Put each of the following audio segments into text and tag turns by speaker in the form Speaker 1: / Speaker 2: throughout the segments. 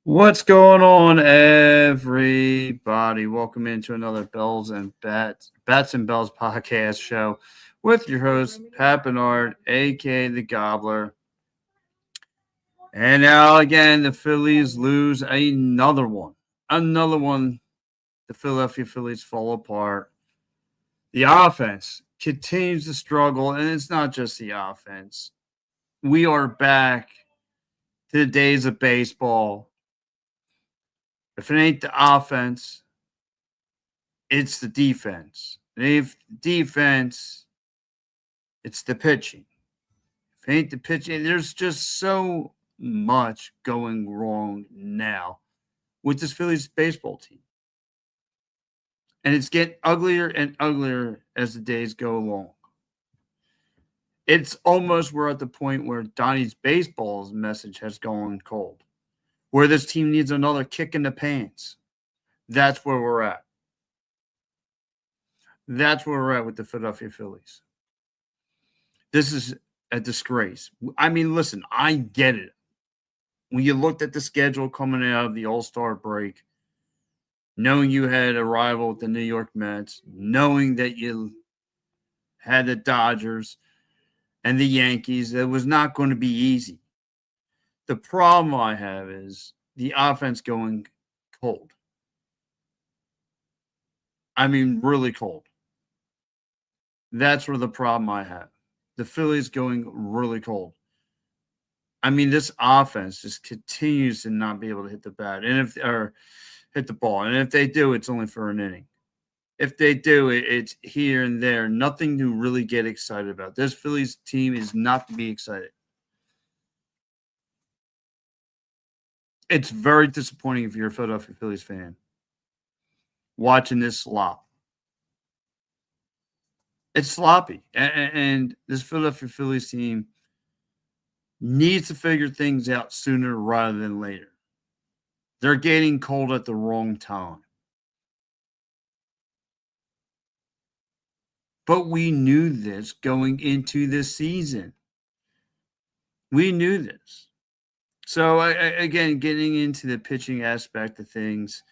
Speaker 1: What's going on, everybody? Welcome into another Bats and Bells podcast show with your host, Pat Bernard, aka the Gobbler. And now again, the Phillies lose another one. Another one. The Philadelphia Phillies fall apart. The offense continues to struggle, and it's not just the offense. We are back to the days of baseball. If it ain't the offense, it's the defense. And if defense, it's the pitching. If it ain't the pitching, there's just so much going wrong now with this Phillies baseball team. And it's getting uglier and uglier as the days go along. It's almost we're at the point where Donnie's baseball's message has gone cold. Where this team needs another kick in the pants. That's where we're at. That's where we're at with the Philadelphia Phillies. This is a disgrace. I mean, listen, I get it. When you looked at the schedule coming out of the All-Star break, knowing you had a rival with the New York Mets, knowing that you had the Dodgers and the Yankees, it was not going to be easy. The problem I have is the offense going cold. I mean, really cold. That's where the problem I have. The Phillies going really cold. I mean, this offense just continues to not be able to hit the bat or hit the ball. And if they do, it's only for an inning. If they do, it's here and there. Nothing to really get excited about. This Phillies team is not to be excited. It's very disappointing if you're a Philadelphia Phillies fan watching this slop. It's sloppy. And this Philadelphia Phillies team needs to figure things out sooner rather than later. They're getting cold at the wrong time. But we knew this going into this season. We knew this. So, again, getting into the pitching aspect of things,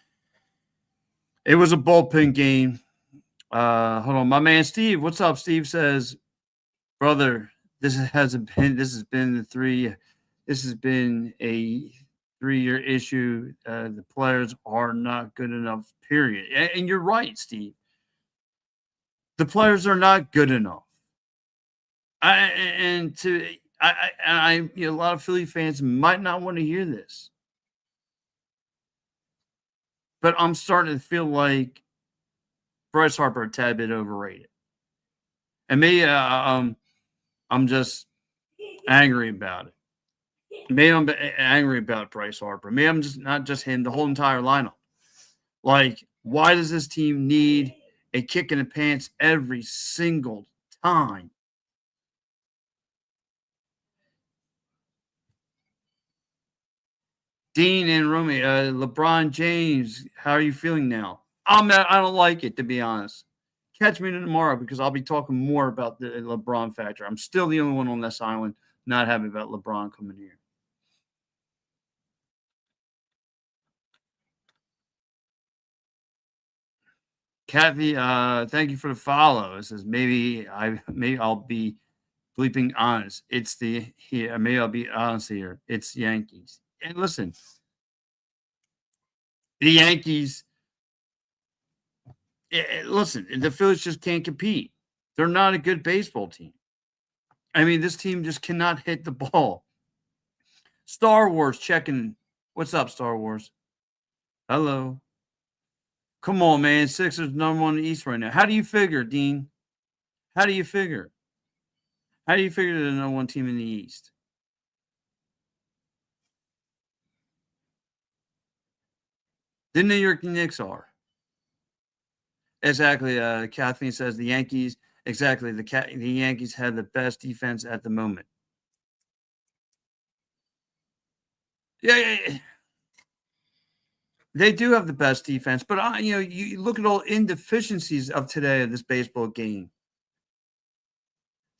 Speaker 1: it was a bullpen game. Hold on. My man Steve, what's up? Steve says, brother, this has been a 3-year issue. The players are not good enough, period. And you're right, Steve. The players are not good enough. A lot of Philly fans might not want to hear this, but I'm starting to feel like Bryce Harper a tad bit overrated, and maybe I'm just angry about it. Maybe I'm angry about Bryce Harper. Maybe I'm just not just him, the whole entire lineup. Like, why does this team need a kick in the pants every single time? Dean and Rumi, LeBron James, how are you feeling now? I don't like it, to be honest. Catch me tomorrow because I'll be talking more about the LeBron factor. I'm still the only one on this island not happy about LeBron coming here. Kathy, thank you for the follow. It says maybe I'll be bleeping honest. Maybe I'll be honest here. It's Yankees. And listen, the Yankees. Listen, the Phillies just can't compete. They're not a good baseball team. I mean, this team just cannot hit the ball. Star Wars checking. What's up, Star Wars? Hello. Come on, man. Sixers number one in the East right now. How do you figure, Dean? How do you figure? How do you figure they're the number one team in the East? The New York Knicks are. Exactly. Kathleen says the Yankees. Exactly. The Yankees have the best defense at the moment. Yeah. They do have the best defense, but you look at all indeficiencies of today of this baseball game.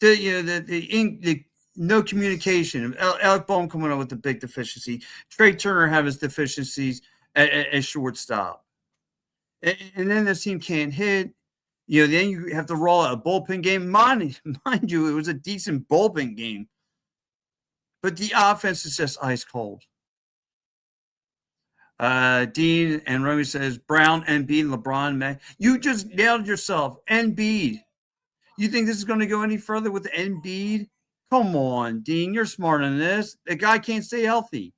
Speaker 1: The no communication. Alec Boehm coming up with the big deficiency. Trey Turner have his deficiencies at shortstop. And then this team can't hit. Then you have to roll out a bullpen game. Mind you, it was a decent bullpen game. But the offense is just ice cold. Dean and Romy says Brown, Embiid, LeBron, man. You just nailed yourself. Embiid. You think this is going to go any further with Embiid? Come on, Dean. You're smarter than this. The guy can't stay healthy.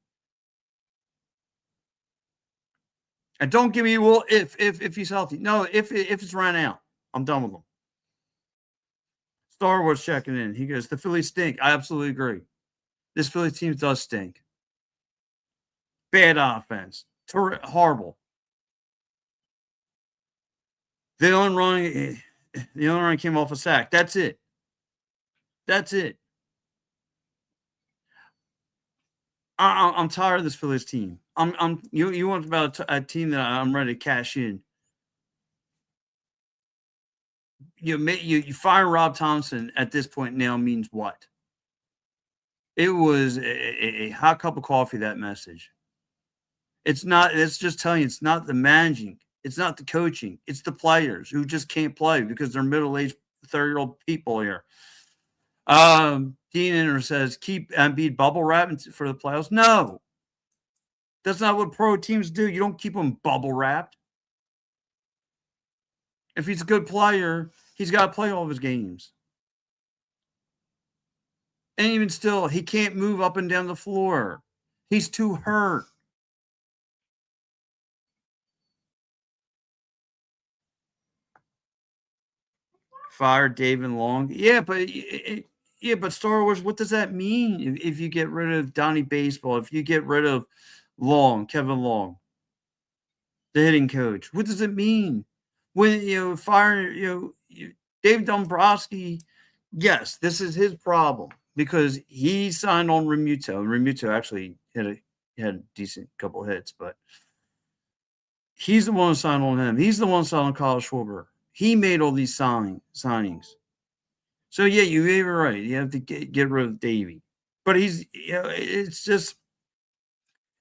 Speaker 1: And don't give me if he's healthy. No, if it's run out, I'm done with him. Star Wars checking in. He goes, the Phillies stink. I absolutely agree. This Phillies team does stink. Bad offense. Horrible. The only run came off a sack. That's it. I'm tired of this Phillies team. You want about a team that I'm ready to cash in. You fire Rob Thompson at this point now means what? It was a hot cup of coffee, that message. It's not. It's just telling you, it's not the managing. It's not the coaching. It's the players who just can't play because they're middle-aged 30-year-old people here. Dean Inner says, keep Embiid bubble wrapping for the playoffs. No. That's not what pro teams do. You don't keep them bubble wrapped. If he's a good player, he's got to play all of his games. And even still, he can't move up and down the floor. He's too hurt. Fire David Long. Yeah, but Star Wars, what does that mean if you get rid of Donnie Baseball, if you get rid of Kevin Long, the hitting coach? What does it mean? When fire Dave Dombrowski, yes, this is his problem because he signed on Remuto. Remuto actually had a decent couple of hits, but he's the one who signed on him. He's the one who signed on Kyle Schwarber. He made all these signings. So, yeah, you're right. You have to get rid of Davey. But it's just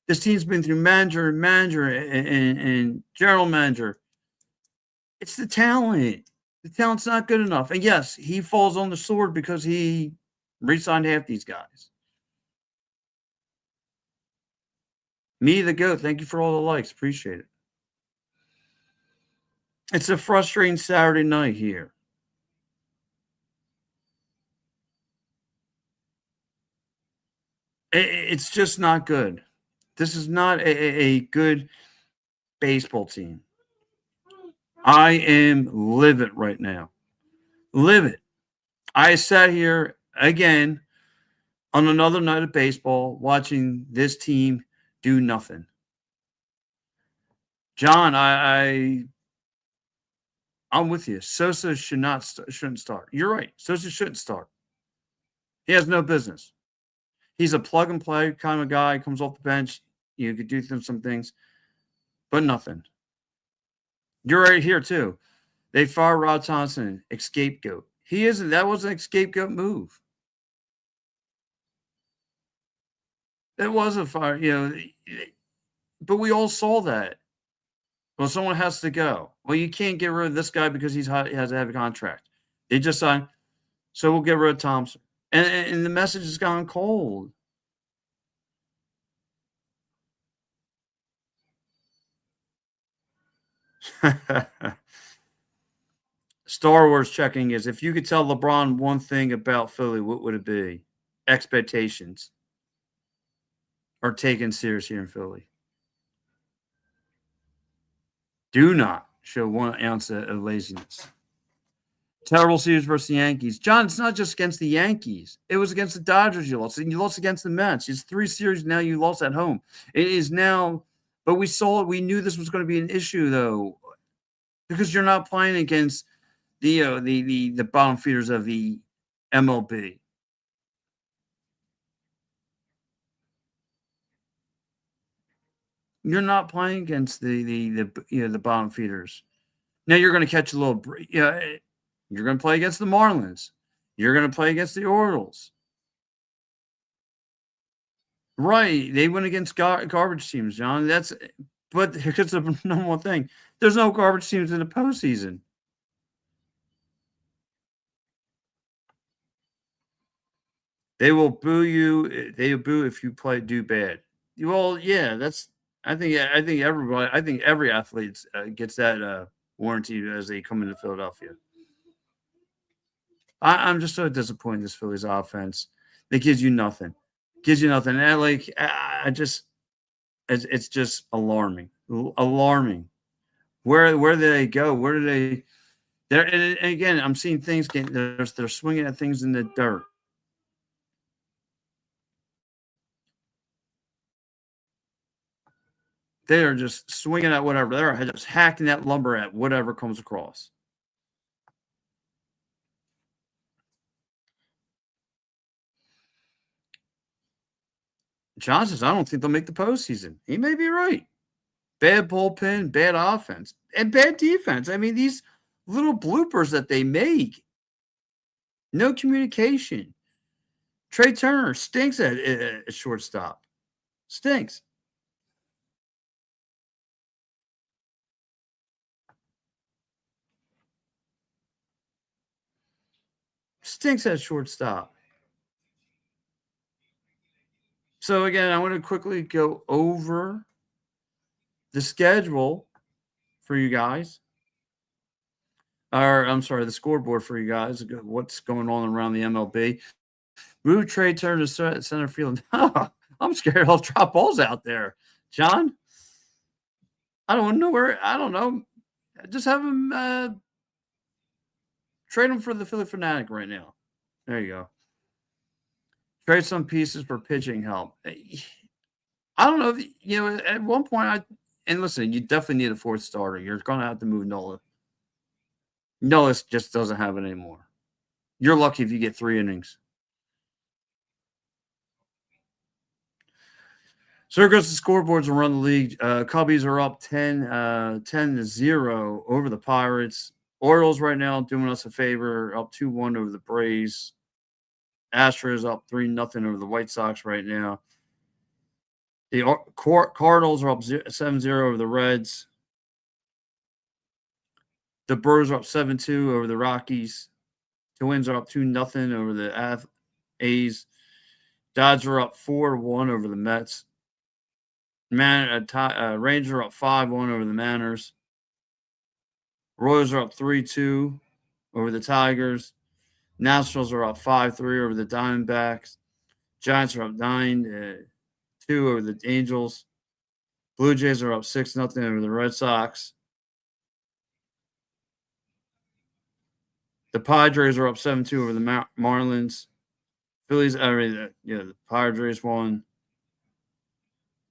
Speaker 1: this team's been through manager, and general manager. It's the talent. The talent's not good enough. And, yes, he falls on the sword because he re-signed half these guys. Me, the GOAT, thank you for all the likes. Appreciate it. It's a frustrating Saturday night here. It's just not good. This is not a good baseball team. I am livid right now. Livid. I sat here again on another night of baseball watching this team do nothing. John, I'm with you. Sosa shouldn't start. You're right. Sosa shouldn't start. He has no business. He's a plug and play kind of guy. Comes off the bench. You could do some things, but nothing. You're right here too. They fire Rod Thompson, scapegoat. He isn't. That wasn't a scapegoat move. That was a fire, but we all saw that. Well, someone has to go. Well, you can't get rid of this guy because he has a heavy contract. They just signed, so we'll get rid of Thompson. And the message has gone cold. Star Wars checking is, if you could tell LeBron one thing about Philly, what would it be? Expectations are taken serious here in Philly. Do not show 1 ounce of laziness. Terrible series versus the Yankees. John, it's not just against the Yankees. It was against the Dodgers you lost. And you lost against the Mets. It's 3 series now you lost at home. It is now, but we saw it. We knew this was going to be an issue, though, because you're not playing against the bottom feeders of the MLB. You're not playing against the bottom feeders. Now you're going to catch a little. You're going to play against the Marlins. You're going to play against the Orioles. Right. They went against garbage teams, John. But here's the number one thing. There's no garbage teams in the postseason. They will boo you. They will boo if you do bad. Well, yeah, that's. I think everybody. I think every athlete gets that warranty as they come into Philadelphia. I'm just so disappointed in this Phillies offense. It gives you nothing. Gives you nothing. And I just it's just alarming. Alarming. Where do they go? Where do they? They're and again. I'm seeing things getting. They're swinging at things in the dirt. They are just swinging at whatever. They're just hacking that lumber at whatever comes across. John says, I don't think they'll make the postseason. He may be right. Bad bullpen, bad offense, and bad defense. I mean, these little bloopers that they make. No communication. Trey Turner stinks at shortstop. Stinks. Stinks at shortstop. So again, I want to quickly go over the schedule for you guys. Or I'm sorry, the scoreboard for you guys. What's going on around the MLB? Move Trey Turner to center field. I'm scared I'll drop balls out there. John, I don't know where. I don't know. Just have him trade him for the Philly Fanatic right now. There you go. Trade some pieces for pitching help. I don't know. At one point, and listen, you definitely need a fourth starter. You're going to have to move Nola. Nola just doesn't have it anymore. You're lucky if you get 3 innings. So here goes the scoreboards around the league. Cubbies are up 10-0 over the Pirates. Orioles right now doing us a favor, up 2-1 over the Braves. Astros up 3-0 over the White Sox right now. The Cardinals are up 7-0 over the Reds. The Brewers are up 7-2 over the Rockies. Twins are up 2-0 over the A's. Dodgers are up 4-1 over the Mets. Rangers are up 5-1 over the Mariners. Royals are up 3-2 over the Tigers. Nationals are up 5-3 over the Diamondbacks. Giants are up 9-2 over the Angels. Blue Jays are up 6-0 over the Red Sox. The Padres are up 7-2 over the Marlins. Phillies, the Padres won.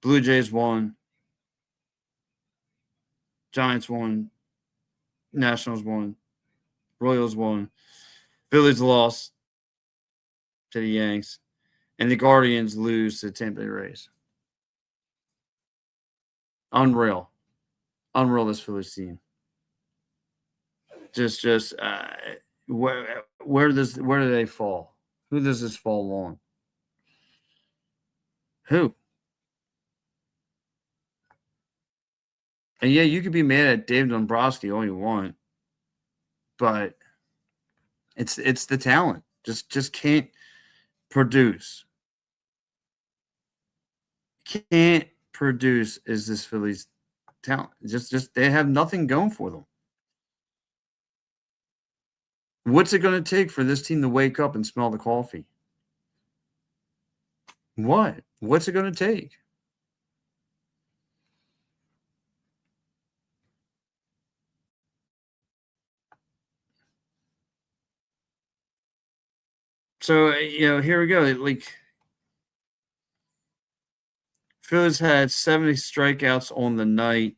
Speaker 1: Blue Jays won. Giants won. Nationals won. Royals won. Phillies lost to the Yanks. And the Guardians lose to the Tampa Bay Rays. Unreal. Unreal, this Phillies team. Where do they fall? Who does this fall on? Who? And yeah, you could be mad at Dave Dombrowski all you want, but it's the talent. Just can't produce. Can't produce is this Phillies talent. Just they have nothing going for them. What's it going to take for this team to wake up and smell the coffee? What? What's it going to take? So, here we go. Like, Phillies had 70 strikeouts on the night.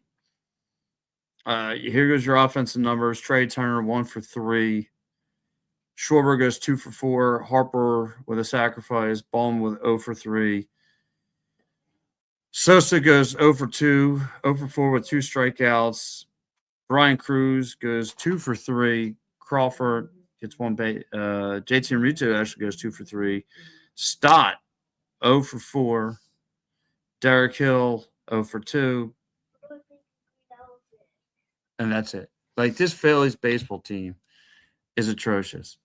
Speaker 1: Here goes your offensive numbers. Trey Turner, 1 for 3. Schwarber goes 2 for 4. Harper with a sacrifice. Ballman with 0 for 3. Sosa goes 0 for 2. 0 for 4 with 2 strikeouts. Brian Cruz goes 2 for 3. Crawford gets 1 base. JT Realmuto actually goes 2 for 3. Stott 0 for 4. Derek Hill 0 for 2, and that's it. Like this Phillies baseball team is atrocious,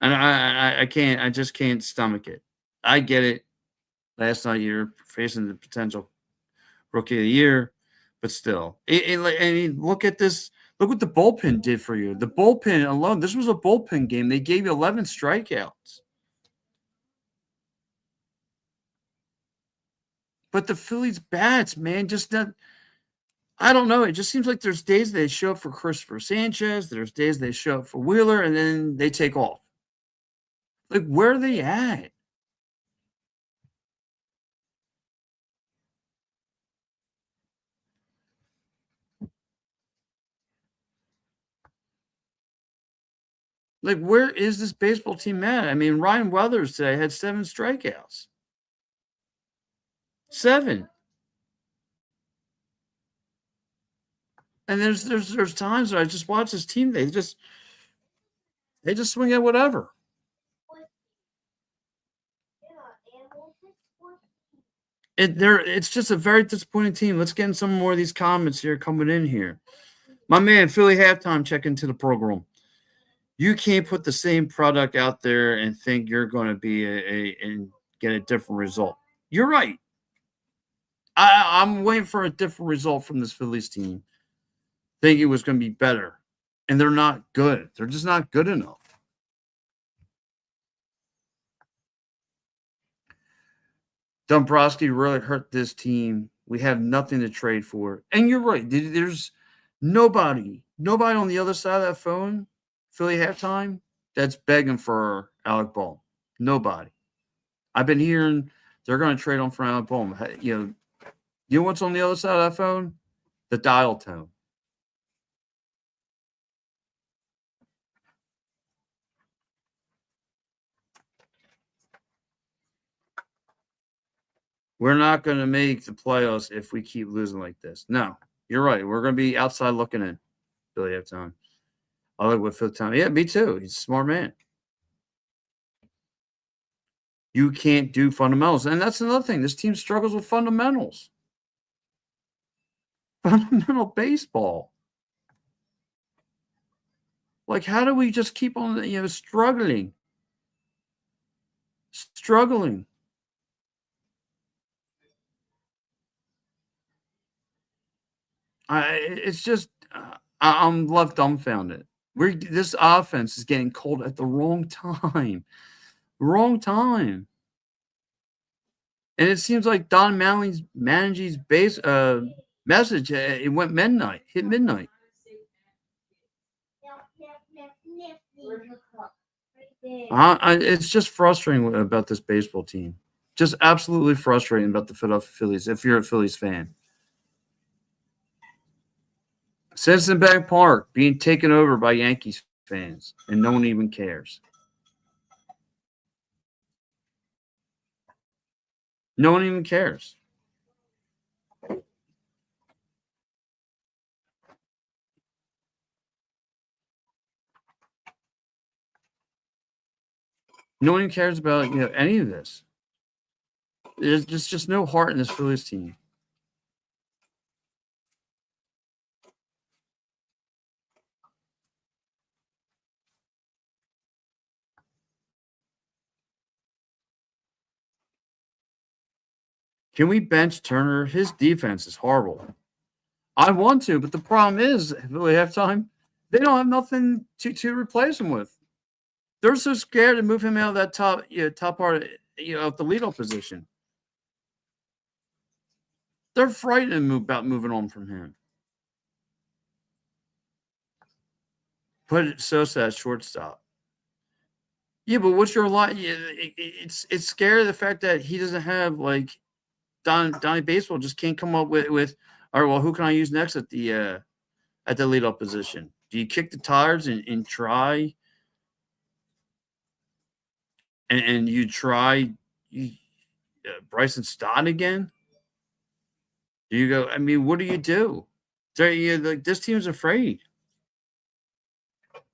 Speaker 1: and I just can't stomach it. I get it. Last night you're facing the potential rookie of the year, but still, I mean, look at this. Look what the bullpen did for you. The bullpen alone. This was a bullpen game. They gave you 11 strikeouts. But the Phillies bats, man, just not. I don't know. It just seems like there's days they show up for Christopher Sanchez. There's days they show up for Wheeler, and then they take off. Like, where are they at? Like, where is this baseball team at? I mean, Ryan Weathers today had 7 strikeouts. 7. And there's times where I just watch this team. They just swing at whatever. It's just a very disappointing team. Let's get in some more of these comments here coming in here. My man, Philly halftime, check into the program. You can't put the same product out there and think you're going to be and get a different result. You're right. I'm waiting for a different result from this Phillies team. Think it was going to be better, and they're not good. They're just not good enough. Dombrowski really hurt this team. We have nothing to trade for. And you're right. There's nobody on the other side of that phone, Philly halftime, that's begging for Alec Bohm. Nobody. I've been hearing they're going to trade on for Alec Bohm. You know what's on the other side of that phone? The dial tone. We're not going to make the playoffs if we keep losing like this. No, you're right. We're going to be outside looking in. Philly halftime. I like what Phil time. Yeah, me too. He's a smart man. You can't do fundamentals. And that's another thing. This team struggles with fundamentals. Fundamental baseball. Like, how do we just keep on, struggling? Struggling. It's just, I'm left dumbfounded. This offense is getting cold at the wrong time. Wrong time. And it seems like Don Managee's base message, it went midnight, hit midnight. It's just frustrating about this baseball team. Just absolutely frustrating about the Philadelphia Phillies if you're a Phillies fan. Citizen Bank Park being taken over by Yankees fans, and no one even cares. No one even cares. No one cares about any of this. There's just no heart in this Phillies team. Can we bench Turner? His defense is horrible. I want to, but the problem is, Philly halftime, they don't have nothing to replace him with. They're so scared to move him out of that top part of the leadoff position. They're frightened about moving on from him. Put Sosa at shortstop. Yeah, but what's your line? Yeah, it's scary the fact that he doesn't have like Donnie Baseball just can't come up with all right. Well, who can I use next at the leadoff position? Do you kick the tires and try? And you try Bryson Stott again? Do you go? I mean, what do you do? Like this team's afraid.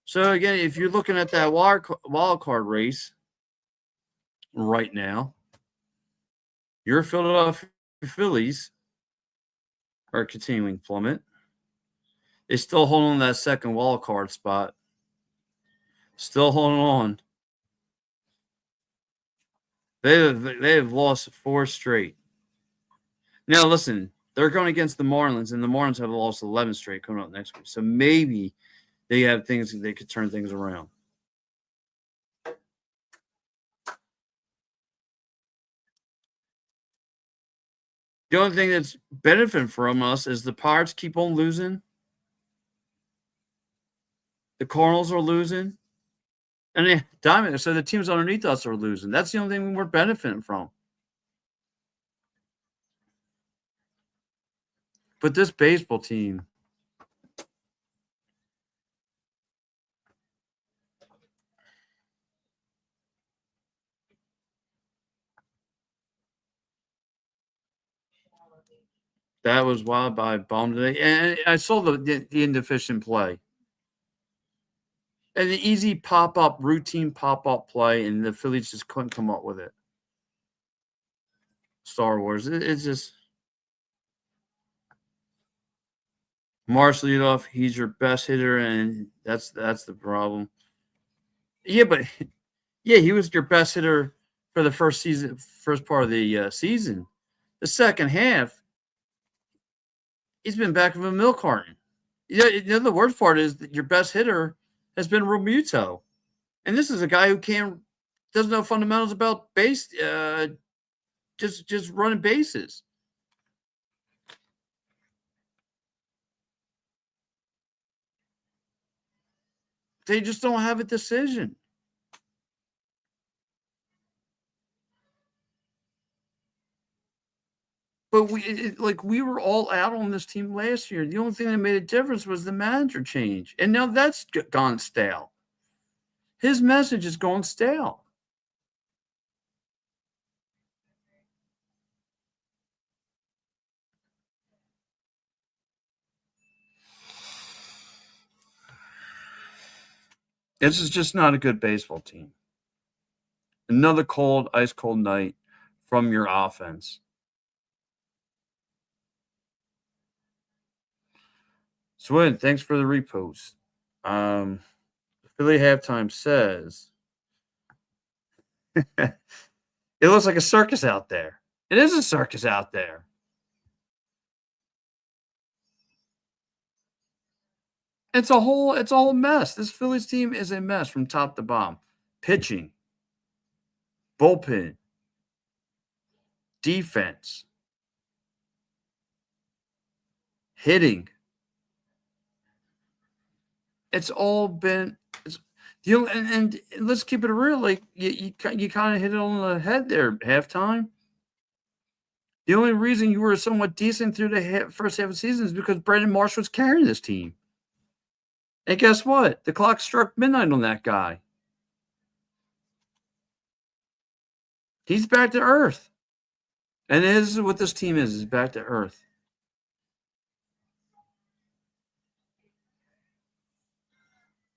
Speaker 1: So again, if you're looking at that wild card race right now, you're a Philadelphia The Phillies are continuing plummet. They still hold on to that second wild card spot. Still holding on. They have lost 4 straight. Now, listen, they're going against the Marlins, and the Marlins have lost 11 straight coming up next week. So maybe they have things that they could turn things around. The only thing that's benefiting from us is the Pirates keep on losing. The Cardinals are losing. And the Diamond, so the teams underneath us are losing. That's the only thing we're benefiting from. But this baseball team, that was wild by bomb today. And I saw the inefficient play. And the easy pop-up, routine pop-up play, and the Phillies just couldn't come up with it. Star Wars. It's just Marsh leadoff. He's your best hitter, and that's the problem. Yeah, but yeah, he was your best hitter for the first part of the season. The second half, he's been back of a milk carton. You know, the worst part is that your best hitter has been Romuto, and this is a guy who doesn't know fundamentals about base, just running bases. They just don't have a decision. But we were all out on this team last year. The only thing that made a difference was the manager change, and now that's gone stale. His message is gone stale. This is just not a good baseball team. Another cold, ice cold night from your offense. Swin, thanks for the repost. Philly halftime says it looks like a circus out there. It is a circus out there. It's a whole mess. This Phillies team is a mess from top to bottom. Pitching, bullpen, defense, hitting. It's all been and let's keep it real. Like you kind of hit it on the head there. Halftime. The only reason you were somewhat decent through the first half of the season is because Brandon Marsh was carrying this team. And guess what? The clock struck midnight on that guy. He's back to earth. And this is what this team is back to earth.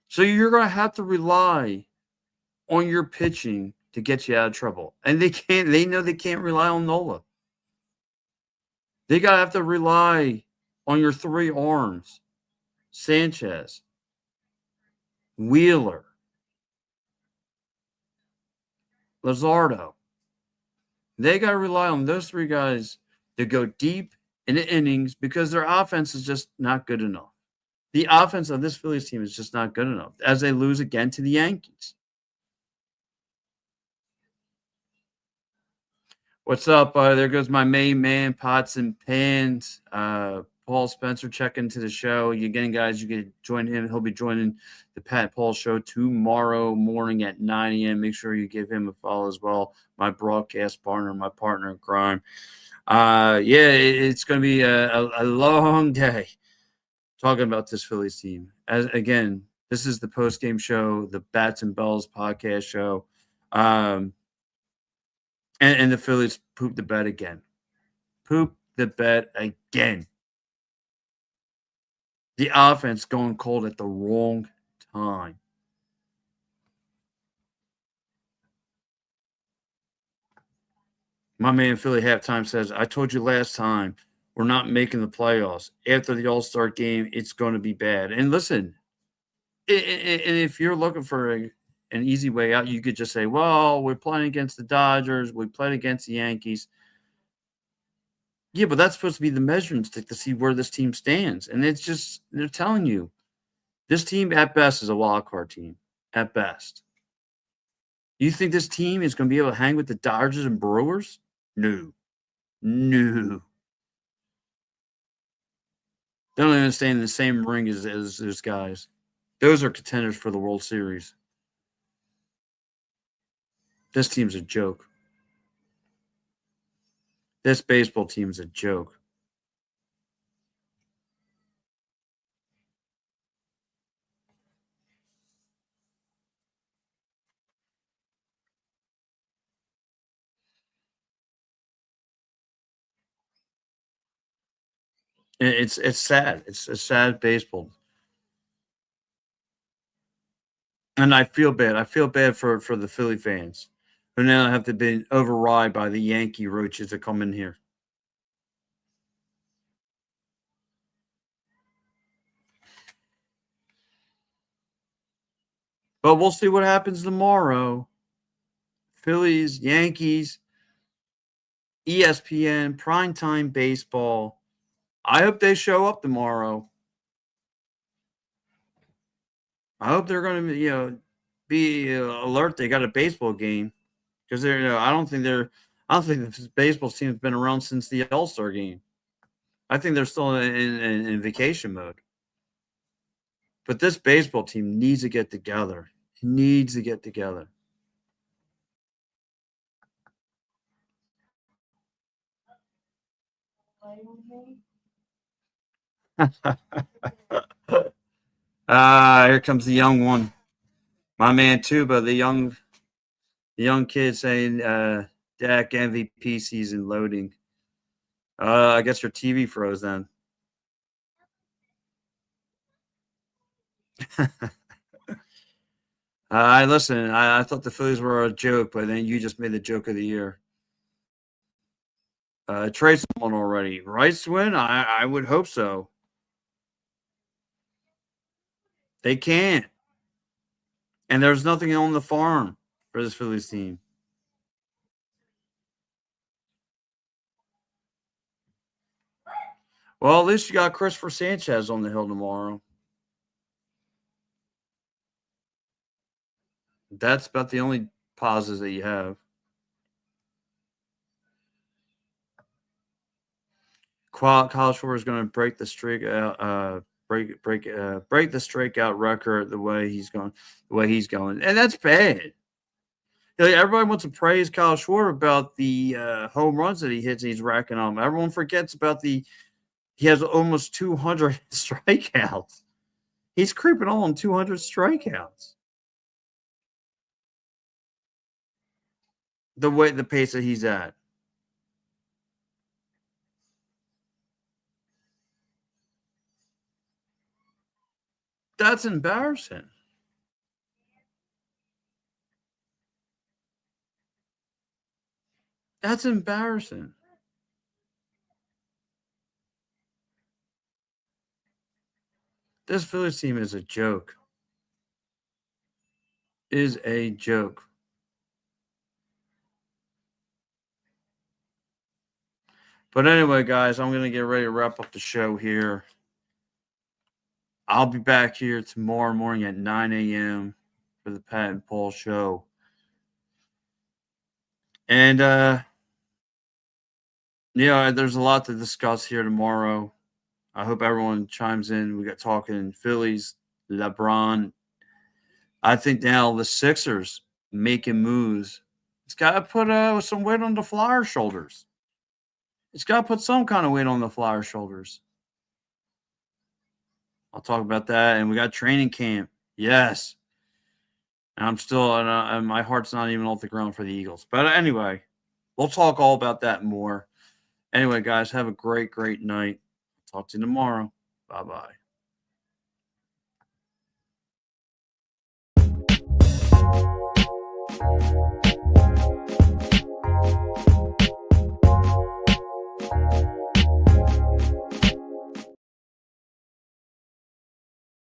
Speaker 1: So you're going to have to rely on your pitching to get you out of trouble. And they know they can't rely on Nola. They got to have to rely on your 3 arms. Sanchez, Wheeler, Luzardo. They got to rely on those 3 guys to go deep in the innings because their offense is just not good enough. The offense of this Phillies team is just not good enough as they lose again to the Yankees. What's up? There goes my main man, Pots and Pans. Paul Spencer checking to the show. Again, guys, you can join him. He'll be joining the Pat Paul show tomorrow morning at 9 a.m. Make sure you give him a follow as well. My broadcast partner, my partner in crime. It's going to be a long day talking about this Phillies team. Again, this is the post-game show, the Bats and Bells podcast show. And the Phillies pooped the bed again. Poop the bed again. The offense going cold at the wrong time. My man Philly halftime says, I told you last time, we're not making the playoffs. After the All-Star game, it's going to be bad. And listen, and if you're looking for an easy way out, you could just say, well, we're playing against the Dodgers. We played against the Yankees. Yeah, but that's supposed to be the measuring stick to see where this team stands. And it's just, they're telling you, this team at best is a wild card team. At best. You think this team is going to be able to hang with the Dodgers and Brewers? No. No. They don't even stay in the same ring as those guys. Those are contenders for the World Series. This team's a joke. This baseball team's a joke. It's sad. It's a sad baseball. And I feel bad. I feel bad for the Philly fans who now have to be override by the Yankee roaches that come in here. But we'll see what happens tomorrow. Phillies, Yankees, ESPN, primetime baseball. I hope they show up tomorrow. I hope they're going to, be alert. They got a baseball game because they're. I don't think they're. I don't think this baseball team's been around since the All-Star game. I think they're still in vacation mode. But this baseball team needs to get together. It needs to get together. Here comes the young one. My man Tuba, the young kid saying Dak MVP season loading. I guess your TV froze then. I listen. I thought the Phillies were a joke, but then you just made the joke of the year. Trade someone already. Rice win? I would hope so. They can't. And there's nothing on the farm for this Phillies team. Well, at least you got Christopher Sanchez on the hill tomorrow. That's about the only pauses that you have. Kyle Schwarber is going to break the streak break the strikeout record the way he's going, and that's bad. Everybody wants to praise Kyle Schwarber about the home runs that he hits. And he's racking them. Everyone forgets about he has almost 200 strikeouts. He's creeping on 200 strikeouts. The pace that he's at. That's embarrassing. That's embarrassing. This Phillies team is a joke. Is a joke. But anyway, guys, I'm going to get ready to wrap up the show here. I'll be back here tomorrow morning at 9 a.m. for the Pat and Paul show. And, there's a lot to discuss here tomorrow. I hope everyone chimes in. We got talking Phillies, LeBron. I think now the Sixers making moves. It's got to put some weight on the Flyers' shoulders. It's got to put some kind of weight on the Flyers' shoulders. I'll talk about that. And we got training camp. Yes. And I'm still, and my heart's not even off the ground for the Eagles. But anyway, we'll talk all about that more. Anyway, guys, have a great, great night. Talk to you tomorrow. Bye-bye.